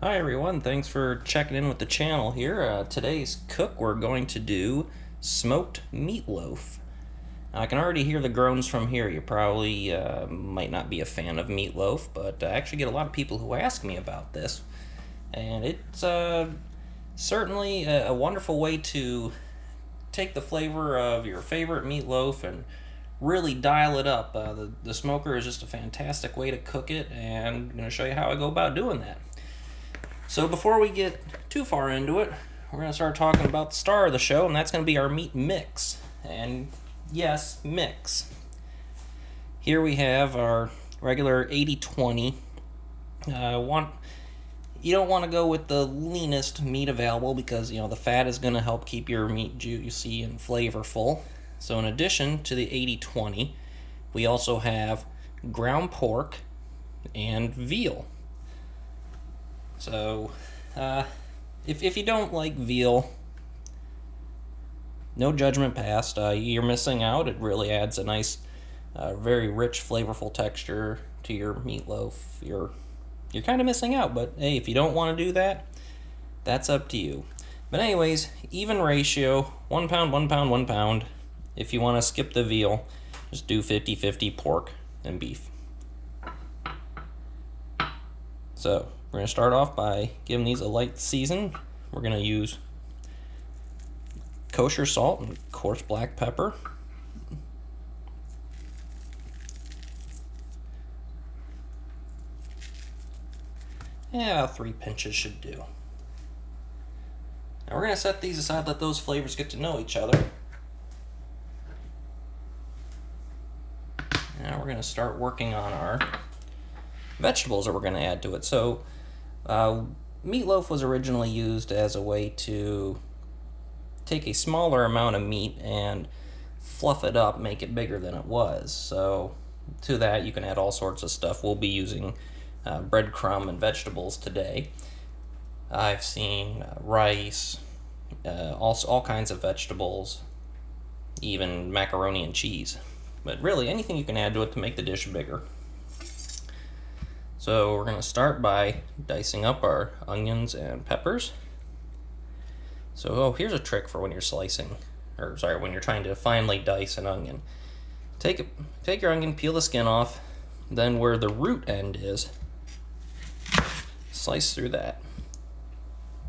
Hi everyone, thanks for checking in with the channel here. Today's cook we're going to do smoked meatloaf. Now, I can already hear the groans from here. You probably might not be a fan of meatloaf, but I actually get a lot of people who ask me about this. And it's certainly a wonderful way to take the flavor of your favorite meatloaf and really dial it up. The smoker is just a fantastic way to cook it, and I'm going to show you how I go about doing that. So before we get too far into it, we're going to start talking about the star of the show, and that's going to be our meat mix. And yes, mix. Here we have our regular 80-20. You don't want to go with the leanest meat available because, the fat is going to help keep your meat juicy and flavorful. So in addition to the 80-20, we also have ground pork and veal. So, if you don't like veal, no judgment passed. You're missing out. It really adds a nice, very rich, flavorful texture to your meatloaf. You're kind of missing out, but hey, if you don't want to do that, that's up to you. But anyways, even ratio, 1 pound, 1 pound, 1 pound. If you want to skip the veal, just do 50-50 pork and beef. So, we're going to start off by giving these a light season. We're going to use kosher salt and coarse black pepper. Yeah, 3 pinches should do. Now we're going to set these aside, let those flavors get to know each other. Now we're going to start working on our vegetables that we're going to add to it. So, meatloaf was originally used as a way to take a smaller amount of meat and fluff it up, make it bigger than it was. So to that you can add all sorts of stuff. We'll be using breadcrumb and vegetables today. I've seen rice, also all kinds of vegetables, even macaroni and cheese. But really anything you can add to it to make the dish bigger. So we're going to start by dicing up our onions and peppers. So here's a trick for when you're slicing, when you're trying to finely dice an onion. Take your onion, peel the skin off, then where the root end is, slice through that.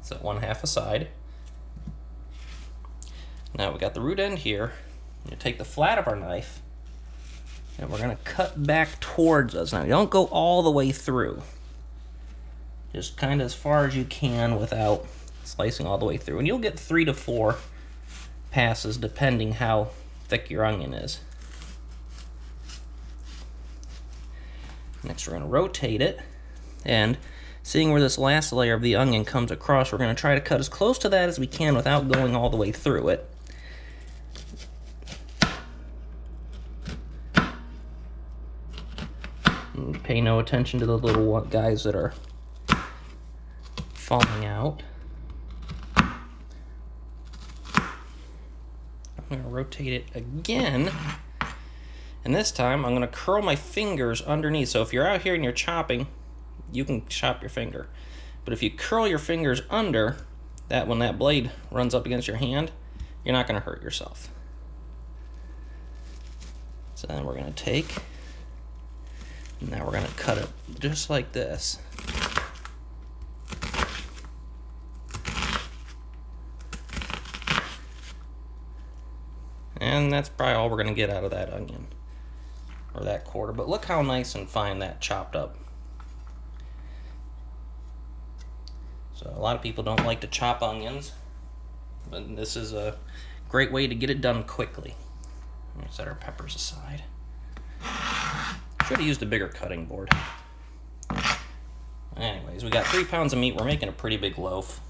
Set 1/2 aside. Now we got the root end here. You take the flat of our knife, and we're going to cut back towards us. Now, you don't go all the way through. Just kind of as far as you can without slicing all the way through. And you'll get 3 to 4 passes depending how thick your onion is. Next, we're going to rotate it. And seeing where this last layer of the onion comes across, we're going to try to cut as close to that as we can without going all the way through it. Pay no attention to the little guys that are falling out. I'm going to rotate it again, and this time I'm going to curl my fingers underneath. So if you're out here and you're chopping, you can chop your finger. But if you curl your fingers under, when that blade runs up against your hand, you're not going to hurt yourself. So then we're going to take... Now we're going to cut it just like this. And that's probably all we're going to get out of that onion, or that quarter. But look how nice and fine that chopped up. So a lot of people don't like to chop onions, but this is a great way to get it done quickly. Let's set our peppers aside. Should have used a bigger cutting board. Anyways, we got 3 pounds of meat. We're making a pretty big loaf.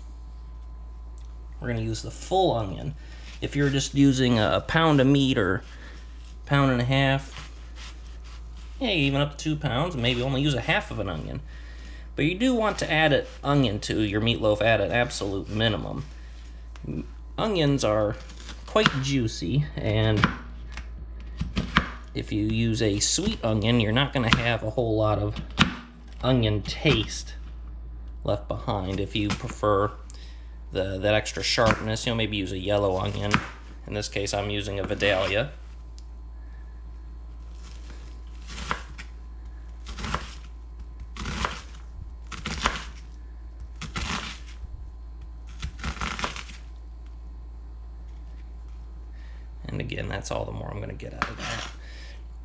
We're going to use the full onion. If you're just using a pound of meat or 1.5 pounds, yeah, even up to 2 pounds, maybe only use 1/2 of an onion. But you do want to add an onion to your meatloaf at an absolute minimum. Onions are quite juicy, and if you use a sweet onion, you're not going to have a whole lot of onion taste left behind. If you prefer that extra sharpness, maybe use a yellow onion. In this case, I'm using a Vidalia. And again, that's all the more I'm going to get out of that.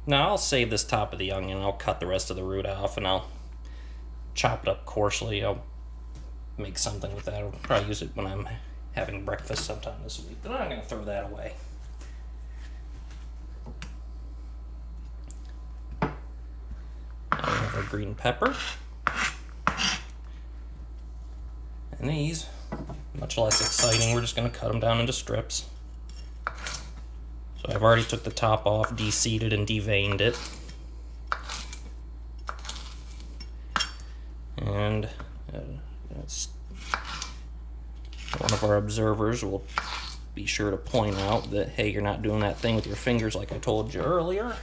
Now I'll save this top of the onion. I'll cut the rest of the root off and I'll chop it up coarsely. I'll make something with that. I'll probably use it when I'm having breakfast sometime this week, but I'm going to throw that away. Now we have our green pepper. And these, much less exciting, we're just going to cut them down into strips. So I've already took the top off, de-seeded and deveined it. And one of our observers will be sure to point out that, hey, you're not doing that thing with your fingers like I told you earlier.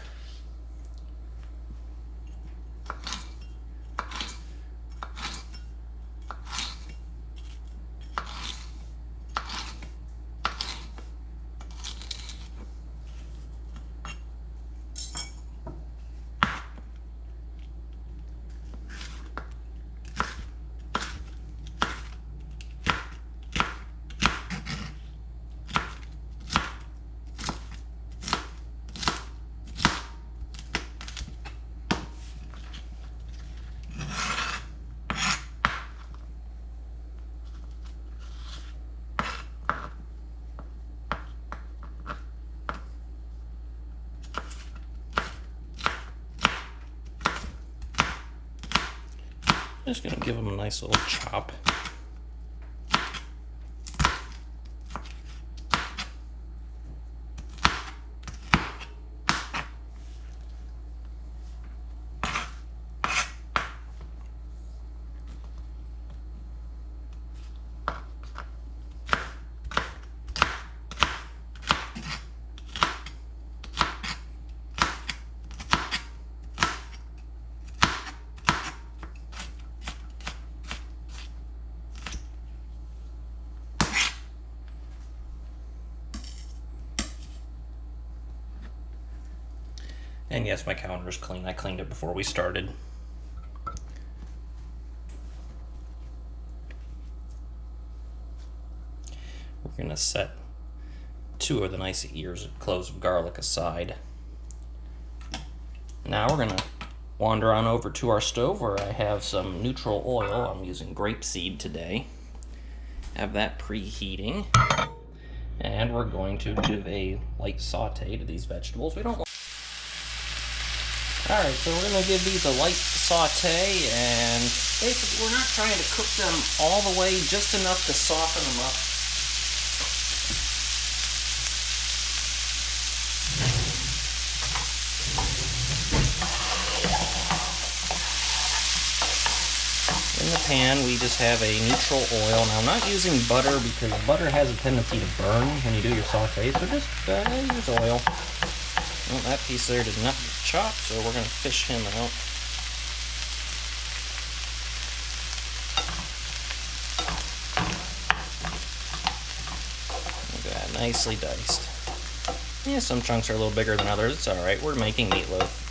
Just gonna give them a nice little chop. And yes, my counter's clean. I cleaned it before we started. We're going to set 2 of the nice cloves of garlic aside. Now we're going to wander on over to our stove where I have some neutral oil. I'm using grapeseed today. Have that preheating. And we're going to give a light saute to these vegetables. We don't want... Alright, so we're going to give these a light saute, and basically we're not trying to cook them all the way, just enough to soften them up. In the pan, we just have a neutral oil. Now, I'm not using butter because butter has a tendency to burn when you do your saute, so just use oil. Well, that piece there did not get chopped, so we're going to fish him out. Look at that, nicely diced. Yeah, some chunks are a little bigger than others. It's alright, we're making meatloaf.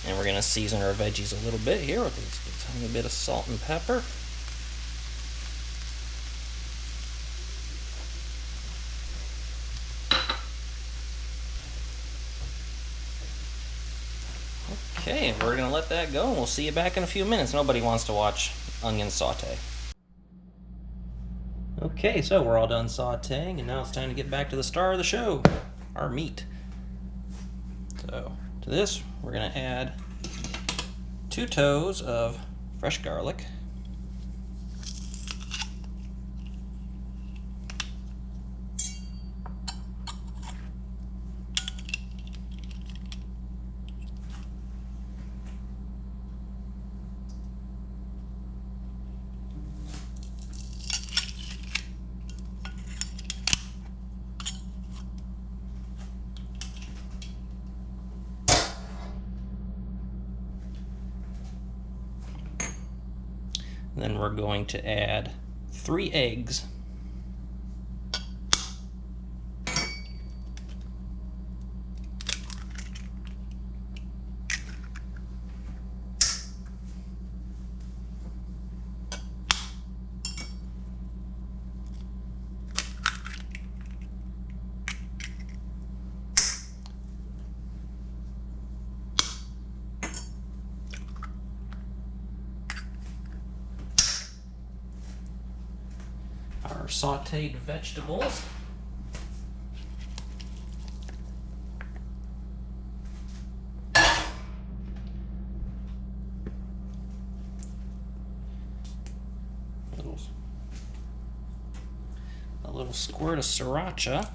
And we're going to season our veggies a little bit here with a tiny bit of salt and pepper. Okay, and we're going to let that go, and we'll see you back in a few minutes. Nobody wants to watch onion saute. Okay, so we're all done sauteing, and now it's time to get back to the star of the show, our meat. So, to this, we're going to add 2 toes of fresh garlic. Then we're going to add 3 eggs. Our sauteed vegetables. A little squirt of sriracha.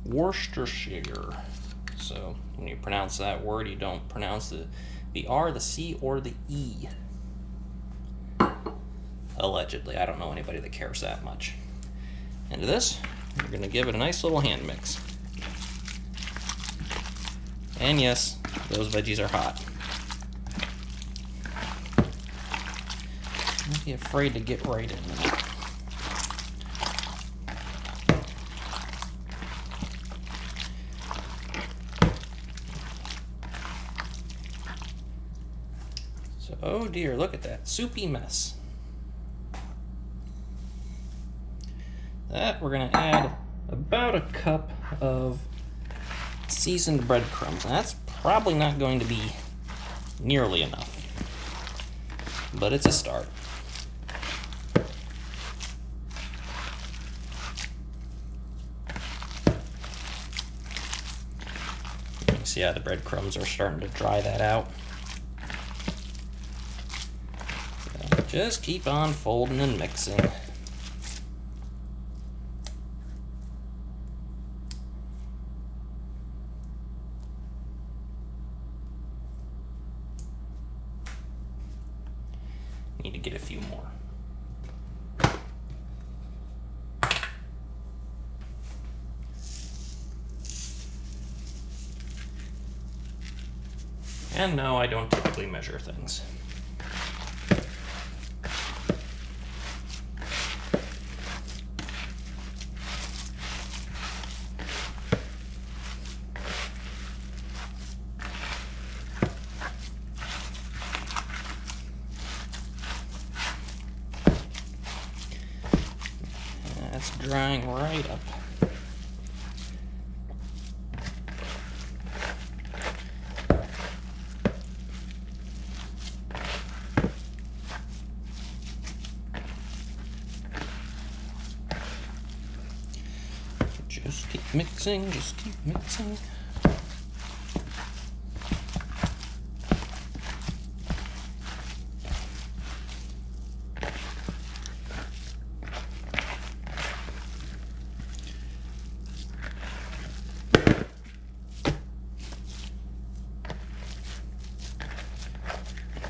Worcestershire. So when you pronounce that word, you don't pronounce the R, the C, or the E. Allegedly. I don't know anybody that cares that much. Into this, we're going to give it a nice little hand mix. And yes, those veggies are hot. Don't be afraid to get right in there. So, oh dear, look at that soupy mess. That we're going to add about a cup of seasoned breadcrumbs. And that's probably not going to be nearly enough, but it's a start. See how the breadcrumbs are starting to dry that out. So just keep on folding and mixing. Need to get a few more. And no, I don't typically measure things. That's drying right up. Just keep mixing, just keep mixing.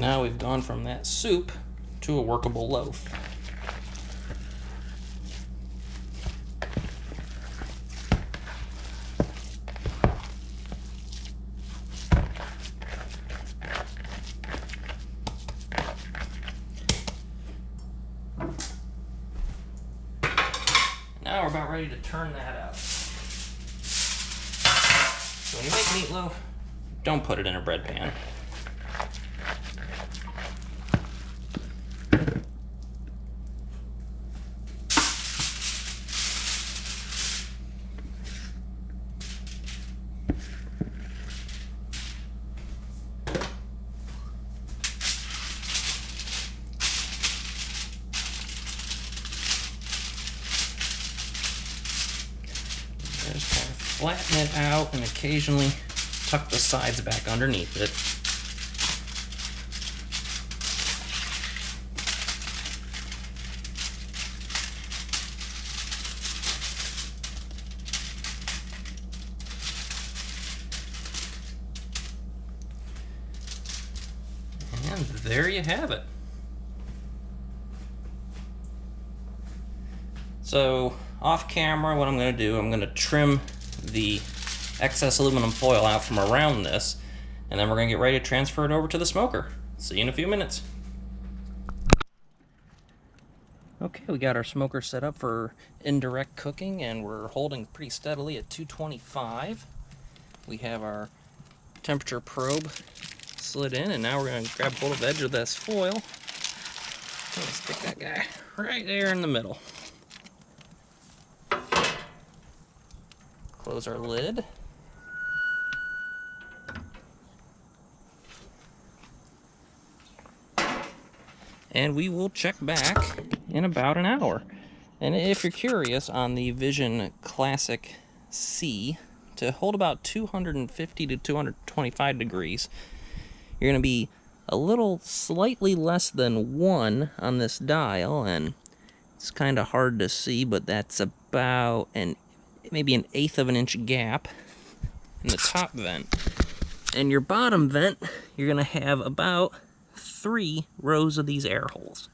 Now we've gone from that soup to a workable loaf. Now we're about ready to turn that out. So when you make meatloaf, don't put it in a bread pan. Just kind of flatten it out and occasionally tuck the sides back underneath it. And there you have it. So off camera, what I'm going to do, I'm going to trim the excess aluminum foil out from around this, and then we're going to get ready to transfer it over to the smoker. See you in a few minutes. Okay, we got our smoker set up for indirect cooking, and we're holding pretty steadily at 225. We have our temperature probe slid in, and now we're going to grab hold of the edge of this foil. Let's stick that guy right there in the middle. Close our lid. And we will check back in about an hour. And if you're curious, on the Vision Classic C, to hold about 250 to 225 degrees, you're going to be a little slightly less than 1 on this dial, and it's kind of hard to see, but that's about maybe an 1/8 of an inch gap in the top vent. And your bottom vent, you're going to have about 3 rows of these air holes.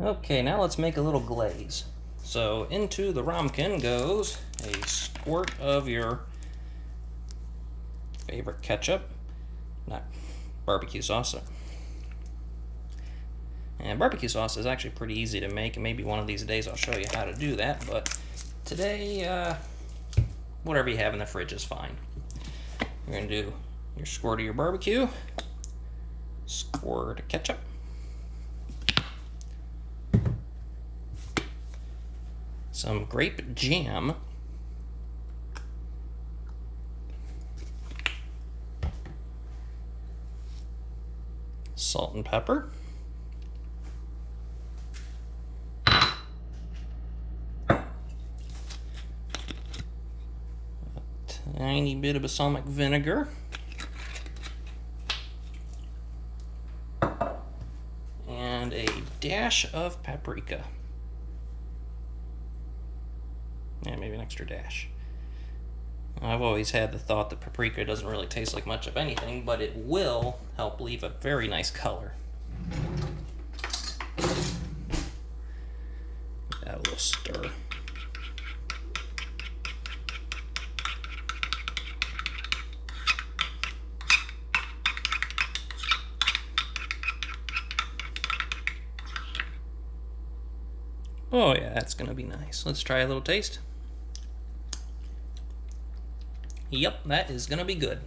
Okay, now let's make a little glaze. So into the ramekin goes a squirt of your favorite ketchup, not barbecue sauce. And barbecue sauce is actually pretty easy to make, and maybe one of these days I'll show you how to do that, but today, whatever you have in the fridge is fine. You're going to do your squirt of your barbecue, squirt of ketchup, some grape jam, salt and pepper, tiny bit of balsamic vinegar, and a dash of paprika. Yeah, maybe an extra dash. I've always had the thought that paprika doesn't really taste like much of anything, but it will help leave a very nice color. Add a little stir. Oh yeah, that's gonna be nice. Let's try a little taste. Yep, that is gonna be good.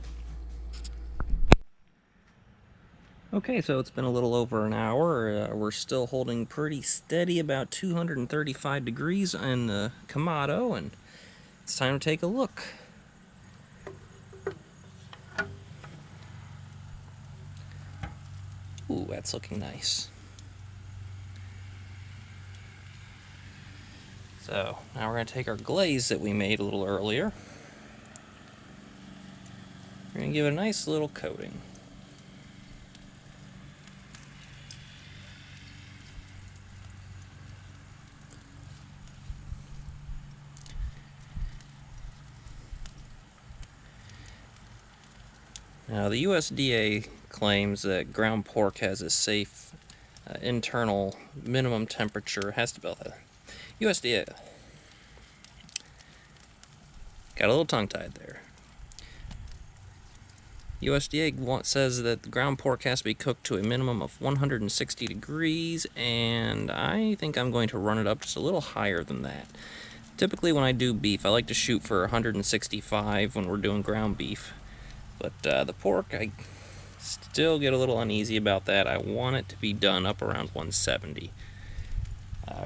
Okay, so it's been a little over an hour. We're still holding pretty steady, about 235 degrees in the Kamado, and it's time to take a look. Ooh, that's looking nice. So now we're going to take our glaze that we made a little earlier. We're going to give it a nice little coating. Now the USDA claims that ground pork has a safe internal minimum temperature. It has to be USDA. Got a little tongue-tied there. USDA says that the ground pork has to be cooked to a minimum of 160 degrees, and I think I'm going to run it up just a little higher than that. Typically when I do beef, I like to shoot for 165 when we're doing ground beef. But the pork, I still get a little uneasy about that. I want it to be done up around 170.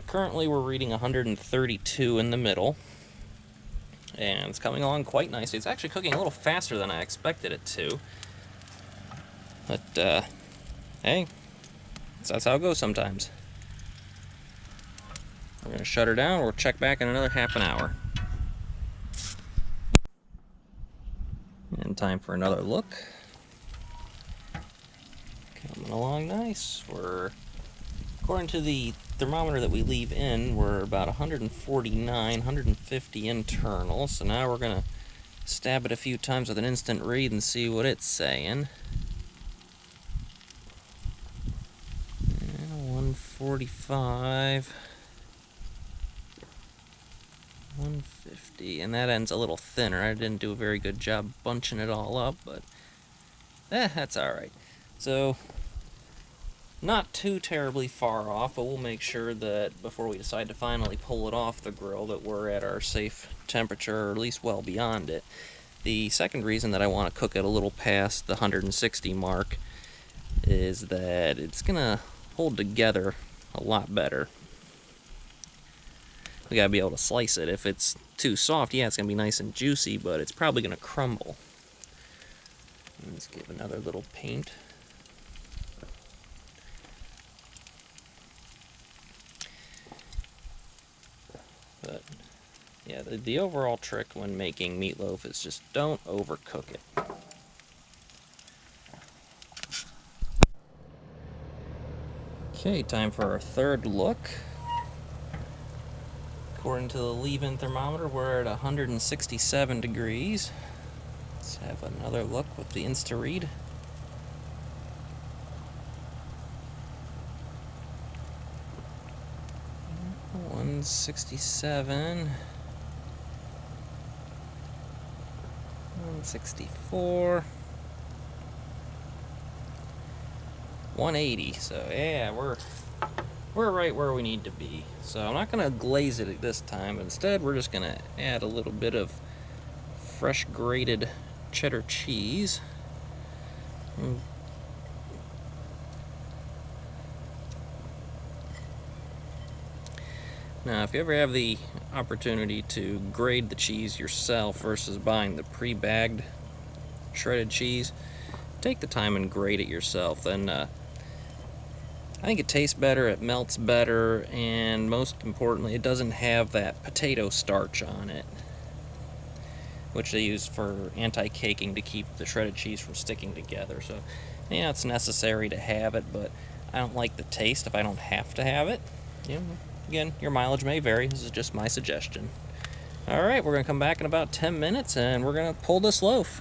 Currently we're reading 132 in the middle, and it's coming along quite nicely. It's actually cooking a little faster than I expected it to, but hey, that's how it goes sometimes. We're going to shut her down. We'll check back in another half an hour. And time for another look. Coming along nice. According to the thermometer that we leave in, we're about 149, 150 internal. So now we're going to stab it a few times with an instant read and see what it's saying. And 145. 150, and that end's a little thinner. I didn't do a very good job bunching it all up, but that's alright. So, not too terribly far off, but we'll make sure that before we decide to finally pull it off the grill that we're at our safe temperature, or at least well beyond it. The second reason that I want to cook it a little past the 160 mark is that it's gonna hold together a lot better. We gotta be able to slice it. If it's too soft, yeah, it's gonna be nice and juicy, but it's probably gonna crumble. Let's give another little paint. But yeah, the overall trick when making meatloaf is just don't overcook it. Okay, time for our third look. According to the leave-in thermometer, we're at 167 degrees. Let's have another look with the Insta-Read. One 67, 164, 180. So yeah, we're right where we need to be. So I'm not gonna glaze it this time. Instead, we're just gonna add a little bit of fresh grated cheddar cheese. Now, if you ever have the opportunity to grate the cheese yourself versus buying the pre-bagged shredded cheese, take the time and grate it yourself. Then I think it tastes better, it melts better, and most importantly, it doesn't have that potato starch on it, which they use for anti-caking to keep the shredded cheese from sticking together. So, yeah, it's necessary to have it, but I don't like the taste if I don't have to have it. You know, again, your mileage may vary. This is just my suggestion. Alright, we're going to come back in about 10 minutes, and we're going to pull this loaf.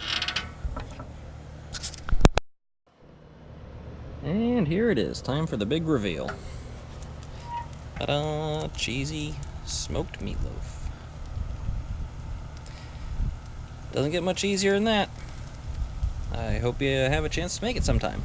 And here it is, time for the big reveal. Ta-da! Cheesy smoked meatloaf. Doesn't get much easier than that. I hope you have a chance to make it sometime.